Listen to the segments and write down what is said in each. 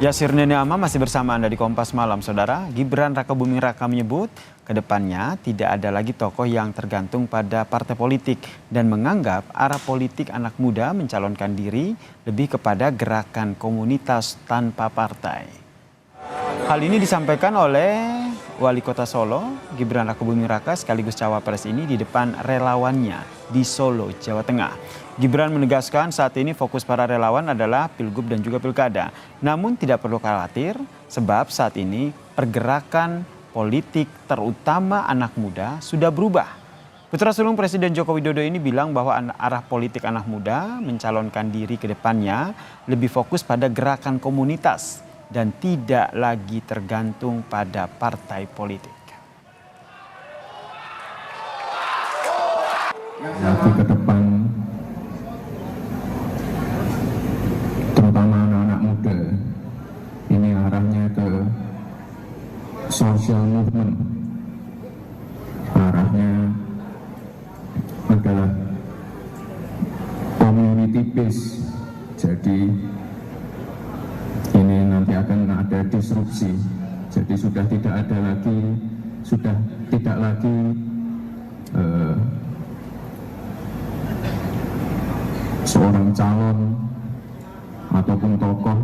Yasir Neneama masih bersama Anda di Kompas Malam, Saudara. Gibran Rakabuming Raka menyebut kedepannya tidak ada lagi tokoh yang tergantung pada partai politik dan menganggap arah politik anak muda mencalonkan diri lebih kepada gerakan komunitas tanpa partai. Hal ini disampaikan oleh Wali Kota Solo, Gibran Rakabuming Raka sekaligus cawapres ini di depan relawannya di Solo, Jawa Tengah. Gibran menegaskan saat ini fokus para relawan adalah Pilgub dan juga Pilkada. Namun tidak perlu khawatir sebab saat ini pergerakan politik terutama anak muda sudah berubah. Putra sulung Presiden Joko Widodo ini bilang bahwa arah politik anak muda mencalonkan diri ke depannya lebih fokus pada gerakan komunitas dan tidak lagi tergantung pada partai politik. Nanti ke depan terutama anak-anak muda ini arahnya ke social movement, arahnya adalah community based. Jadi ini nanti akan ada disrupsi, jadi sudah tidak lagi seorang calon ataupun tokoh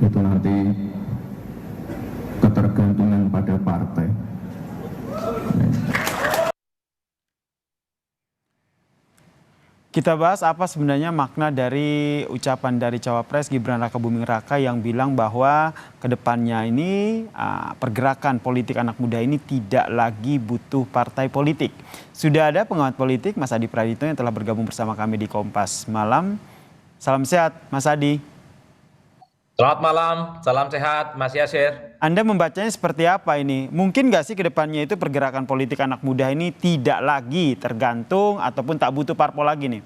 itu nanti ketergantungan pada partai. Kita bahas apa sebenarnya makna dari ucapan dari cawapres Gibran Rakabuming Raka yang bilang bahwa kedepannya ini pergerakan politik anak muda ini tidak lagi butuh partai politik. Sudah ada pengamat politik Mas Adi Praditno yang telah bergabung bersama kami di Kompas Malam. Salam sehat Mas Adi. Selamat malam, salam sehat Mas Yasir. Anda membacanya seperti apa ini? Mungkin nggak sih ke depannya itu pergerakan politik anak muda ini tidak lagi tergantung ataupun tak butuh parpol lagi nih?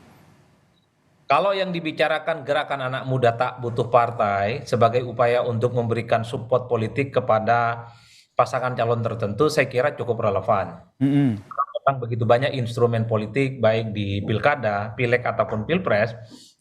Kalau yang dibicarakan gerakan anak muda tak butuh partai sebagai upaya untuk memberikan support politik kepada pasangan calon tertentu, saya kira cukup relevan. Memang begitu banyak instrumen politik baik di pilkada, pileg ataupun pilpres,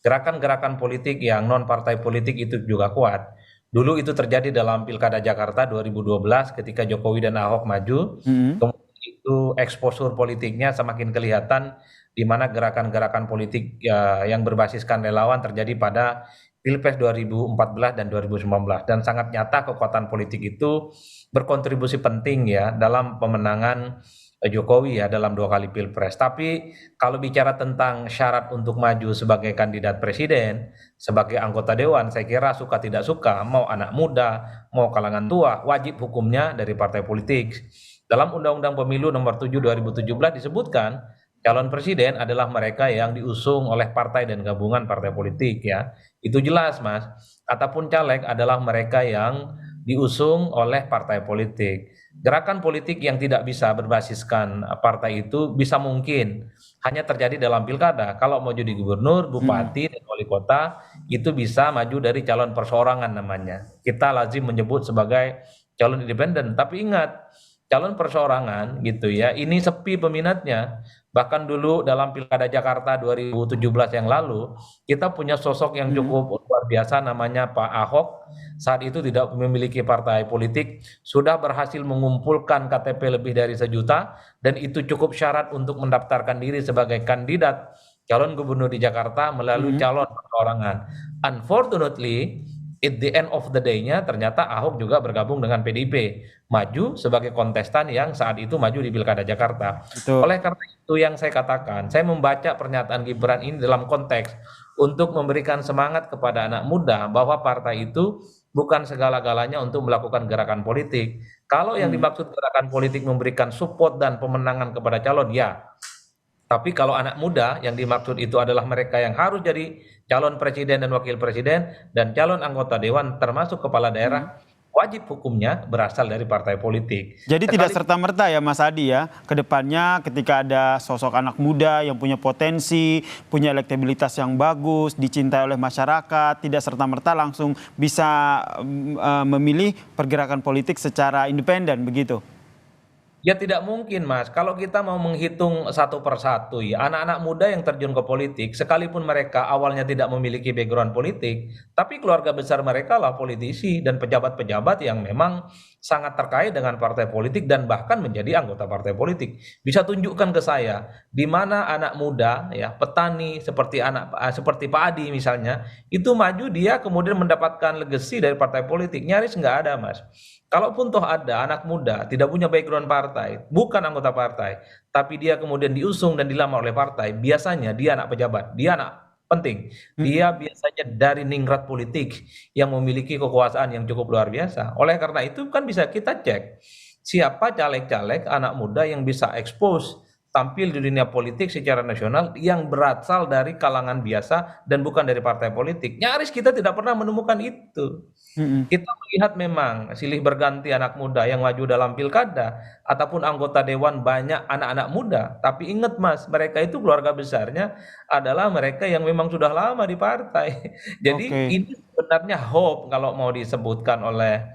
gerakan-gerakan politik yang non partai politik itu juga kuat. Dulu itu terjadi dalam Pilkada Jakarta 2012 ketika Jokowi dan Ahok maju. Kemudian itu eksposur politiknya semakin kelihatan di mana gerakan-gerakan politik yang berbasiskan relawan terjadi pada Pilpres 2014 dan 2019. Dan sangat nyata kekuatan politik itu berkontribusi penting ya dalam pemenangan Jokowi ya dalam 2 kali Pilpres. Tapi kalau bicara tentang syarat untuk maju sebagai kandidat presiden, sebagai anggota dewan, saya kira suka tidak suka, mau anak muda, mau kalangan tua, wajib hukumnya dari partai politik. Dalam Undang-Undang Pemilu nomor 7 2017 disebutkan calon presiden adalah mereka yang diusung oleh partai dan gabungan partai politik ya. Itu jelas Mas. Ataupun caleg adalah mereka yang diusung oleh partai politik. Gerakan politik yang tidak bisa berbasiskan partai itu bisa mungkin hanya terjadi dalam pilkada. Kalau mau jadi gubernur, bupati, dan wali kota itu bisa maju dari calon perseorangan namanya. Kita lazim menyebut sebagai calon independen. Tapi ingat, calon perseorangan gitu ya, ini sepi peminatnya. Bahkan dulu dalam Pilkada Jakarta 2017 yang lalu, kita punya sosok yang cukup luar biasa namanya Pak Ahok. Saat itu tidak memiliki partai politik, sudah berhasil mengumpulkan KTP lebih dari 1 juta, dan itu cukup syarat untuk mendaftarkan diri sebagai kandidat calon gubernur di Jakarta melalui calon perseorangan. Unfortunately, at the end of the day-nya ternyata Ahok juga bergabung dengan PDIP, maju sebagai kontestan yang saat itu maju di Pilkada Jakarta. Betul. Oleh karena itu yang saya katakan, saya membaca pernyataan Gibran ini dalam konteks untuk memberikan semangat kepada anak muda bahwa partai itu bukan segala-galanya untuk melakukan gerakan politik. Kalau yang dimaksud gerakan politik memberikan support dan pemenangan kepada calon, ya. Tapi kalau anak muda yang dimaksud itu adalah mereka yang harus jadi calon presiden dan wakil presiden dan calon anggota dewan termasuk kepala daerah, wajib hukumnya berasal dari partai politik. Jadi tidak serta-merta ya Mas Adi ya, ke depannya ketika ada sosok anak muda yang punya potensi, punya elektabilitas yang bagus, dicintai oleh masyarakat, tidak serta-merta langsung bisa memilih pergerakan politik secara independen begitu? Ya tidak mungkin Mas, kalau kita mau menghitung satu persatu ya, anak-anak muda yang terjun ke politik, sekalipun mereka awalnya tidak memiliki background politik, tapi keluarga besar mereka lah politisi dan pejabat-pejabat yang memang sangat terkait dengan partai politik dan bahkan menjadi anggota partai politik. Bisa tunjukkan ke saya di mana anak muda ya, petani seperti Pak Adi misalnya, itu maju dia kemudian mendapatkan legacy dari partai politik, nyaris nggak ada Mas. Kalaupun toh ada anak muda tidak punya background partai, bukan anggota partai, tapi dia kemudian diusung dan dilamar oleh partai, biasanya dia anak pejabat, dia anak penting. Mm-mm. Dia biasanya dari ningrat politik yang memiliki kekuasaan yang cukup luar biasa. Oleh karena itu kan bisa kita cek siapa caleg-caleg anak muda yang bisa expose tampil di dunia politik secara nasional yang berasal dari kalangan biasa dan bukan dari partai politik. Nyaris kita tidak pernah menemukan itu. Mm-mm. Kita melihat memang silih berganti anak muda yang maju dalam pilkada ataupun anggota dewan banyak anak-anak muda. Tapi ingat Mas, mereka itu keluarga besarnya adalah mereka yang memang sudah lama di partai. Jadi Oke. ini sebenarnya hope kalau mau disebutkan oleh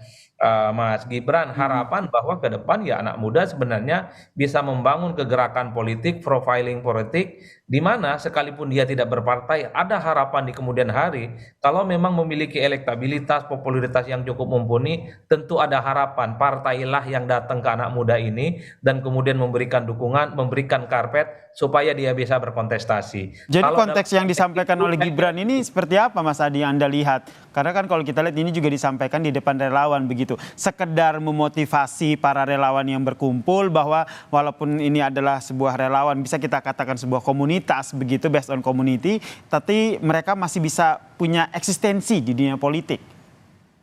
Mas Gibran, Mm-mm. harapan bahwa ke depan ya anak muda sebenarnya bisa membangun kegerakan politik, profiling politik, di mana sekalipun dia tidak berpartai, ada harapan di kemudian hari kalau memang memiliki elektabilitas, popularitas yang cukup mumpuni, tentu ada harapan partailah yang datang ke anak muda ini dan kemudian memberikan dukungan, memberikan karpet supaya dia bisa berkontestasi. Jadi Kalau dalam konteks yang konteks disampaikan itu, oleh Gibran ini seperti apa Mas Adi yang Anda lihat? Karena kan kalau kita lihat ini juga disampaikan di depan relawan begitu. Sekedar memotivasi para relawan yang berkumpul bahwa walaupun ini adalah sebuah relawan, bisa kita katakan sebuah komunitas begitu, based on community, tapi mereka masih bisa punya eksistensi di dunia politik.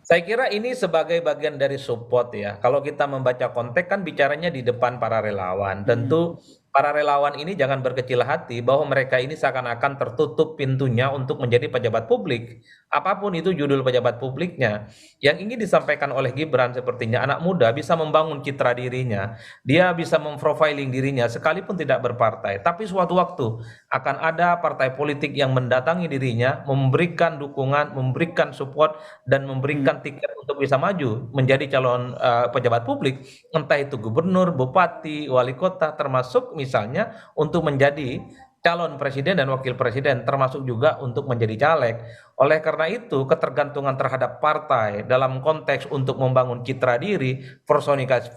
saya kira ini sebagai bagian dari support ya. Kalau kita membaca konteks kan bicaranya di depan para relawan. Mm-mm. Tentu para relawan ini jangan berkecil hati bahwa mereka ini seakan-akan tertutup pintunya untuk menjadi pejabat publik. Apapun itu judul pejabat publiknya. Yang ingin disampaikan oleh Gibran sepertinya anak muda bisa membangun citra dirinya. Dia bisa memprofiling dirinya sekalipun tidak berpartai. Tapi suatu waktu akan ada partai politik yang mendatangi dirinya, memberikan dukungan, memberikan support dan memberikan tiket untuk bisa maju menjadi calon pejabat publik, entah itu gubernur, bupati, wali kota, termasuk misalnya untuk menjadi calon presiden dan wakil presiden, termasuk juga untuk menjadi caleg. Oleh karena itu, ketergantungan terhadap partai dalam konteks untuk membangun citra diri,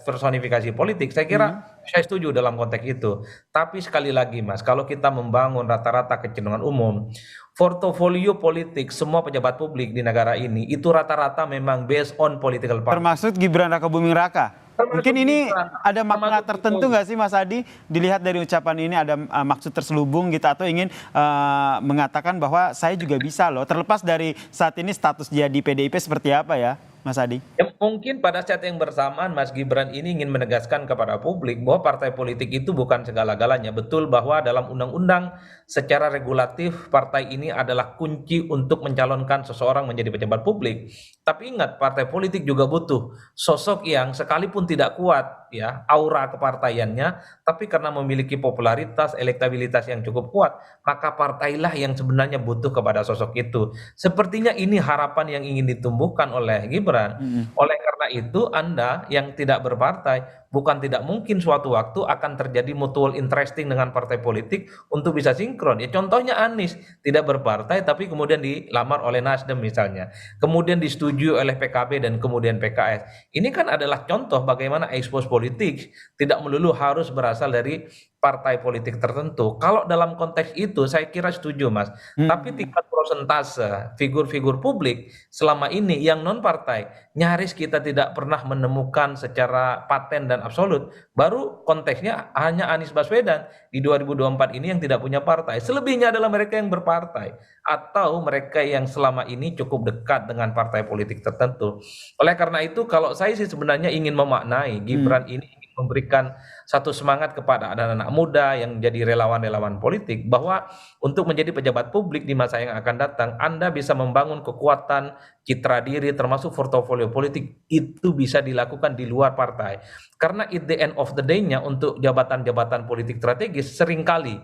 personifikasi politik, saya kira saya setuju dalam konteks itu. Tapi sekali lagi, Mas, kalau kita membangun rata-rata kecenderungan umum, portofolio politik semua pejabat publik di negara ini itu rata-rata memang based on political party. Termasuk Gibran Rakabuming Raka. Mungkin Termasuk ini Gibran, ada makna termasuk tertentu Jokowi. nggak sih Mas Adi? Dilihat dari ucapan ini ada maksud terselubung gitu atau ingin mengatakan bahwa saya juga bisa loh. Terlepas dari saat ini status dia di PDIP seperti apa ya Mas Adi? Ya, mungkin pada saat yang bersamaan Mas Gibran ini ingin menegaskan kepada publik bahwa partai politik itu bukan segala-galanya. Betul bahwa dalam undang-undang secara regulatif partai ini adalah kunci untuk mencalonkan seseorang menjadi pejabat publik. Tapi ingat partai politik juga butuh sosok yang sekalipun tidak kuat ya aura kepartaiannya, tapi karena memiliki popularitas, elektabilitas yang cukup kuat, maka partailah yang sebenarnya butuh kepada sosok itu. Sepertinya ini harapan yang ingin ditumbuhkan oleh Gibran. Mm-mm. Oleh karena itu, Anda yang tidak berpartai, bukan tidak mungkin suatu waktu akan terjadi mutual interesting dengan partai politik untuk bisa sinkron. Ya contohnya Anies tidak berpartai tapi kemudian dilamar oleh Nasdem misalnya. Kemudian disetujui oleh PKB dan kemudian PKS. Ini kan adalah contoh bagaimana ekspos politik tidak melulu harus berasal dari partai politik tertentu. Kalau dalam konteks itu saya kira setuju Mas. Tapi Mm-mm. tingkat prosentase figur-figur publik selama ini yang non partai nyaris kita tidak pernah menemukan secara paten dan absolut. Baru konteksnya hanya Anies Baswedan di 2024 ini yang tidak punya partai. Selebihnya adalah mereka yang berpartai atau mereka yang selama ini cukup dekat dengan partai politik tertentu. Oleh karena itu kalau saya sih sebenarnya ingin memaknai Mm. Gibran ini ingin memberikan satu semangat kepada anak-anak muda yang jadi relawan-relawan politik bahwa untuk menjadi pejabat publik di masa yang akan datang, Anda bisa membangun kekuatan citra diri termasuk portofolio politik itu bisa dilakukan di luar partai. Karena at the end of the day-nya untuk jabatan-jabatan politik strategis seringkali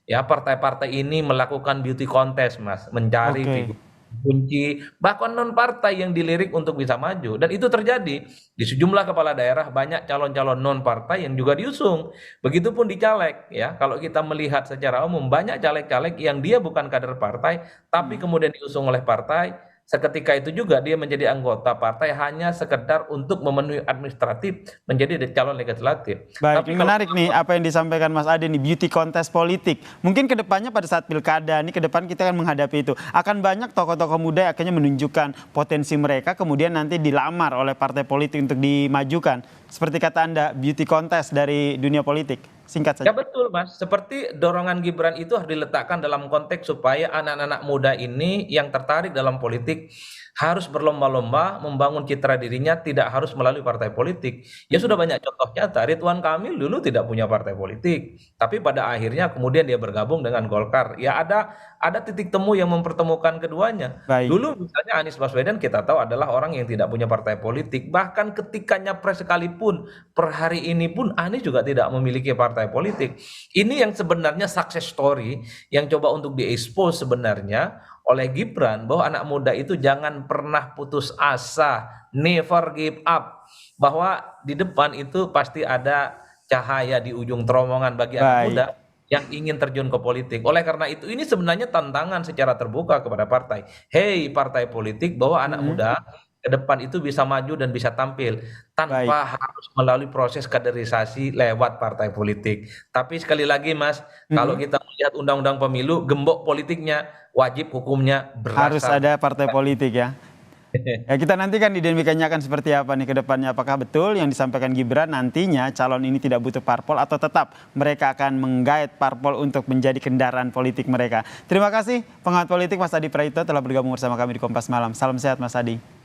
ya partai-partai ini melakukan beauty contest Mas, mencari Oke. figur kunci, bahkan non partai yang dilirik untuk bisa maju. Dan itu terjadi di sejumlah kepala daerah, banyak calon-calon non partai yang juga diusung. Begitupun di caleg ya. Kalau kita melihat secara umum banyak caleg-caleg yang dia bukan kader partai tapi kemudian diusung oleh partai. Seketika itu juga dia menjadi anggota partai hanya sekedar untuk memenuhi administratif menjadi calon legislatif. Baik, Tapi ini kalau menarik nih apa yang disampaikan Mas Ade nih, beauty contest politik. Mungkin kedepannya pada saat pilkada, nih ke depan kita akan menghadapi itu. Akan banyak tokoh-tokoh muda yang akhirnya menunjukkan potensi mereka, kemudian nanti dilamar oleh partai politik untuk dimajukan. Seperti kata Anda, beauty contest dari dunia politik. Singkat saja. ya betul Mas, seperti dorongan Gibran itu harus diletakkan dalam konteks supaya anak-anak muda ini yang tertarik dalam politik harus berlomba-lomba membangun citra dirinya tidak harus melalui partai politik. Ya sudah banyak contoh nyata, Ridwan Kamil dulu tidak punya partai politik, tapi pada akhirnya kemudian dia bergabung dengan Golkar. Ya ada titik temu yang mempertemukan keduanya. Baik. Dulu misalnya Anies Baswedan kita tahu adalah orang yang tidak punya partai politik, bahkan ketika nyapres sekalipun per hari ini pun Anies juga tidak memiliki partai politik. Ini yang sebenarnya success story yang coba untuk diekspos sebenarnya oleh Gibran, bahwa anak muda itu jangan pernah putus asa, never give up, bahwa di depan itu pasti ada cahaya di ujung terowongan bagi anak Baik. muda yang ingin terjun ke politik. Oleh karena itu ini sebenarnya tantangan secara terbuka kepada partai. Hei partai politik, bahwa anak muda ke depan itu bisa maju dan bisa tampil Baik. tanpa harus melalui proses kaderisasi lewat partai politik. Tapi sekali lagi Mas, kalau kita melihat undang-undang pemilu, gembok politiknya wajib hukumnya Harus berasal. ada partai politik ya. Ya, kita nantikan dinamikanya akan seperti apa nih ke depannya. Apakah betul yang disampaikan Gibran nantinya calon ini tidak butuh parpol atau tetap mereka akan menggait parpol untuk menjadi kendaraan politik mereka. Terima kasih pengamat politik Mas Adi Praitno telah bergabung bersama kami di Kompas Malam. Salam sehat Mas Adi.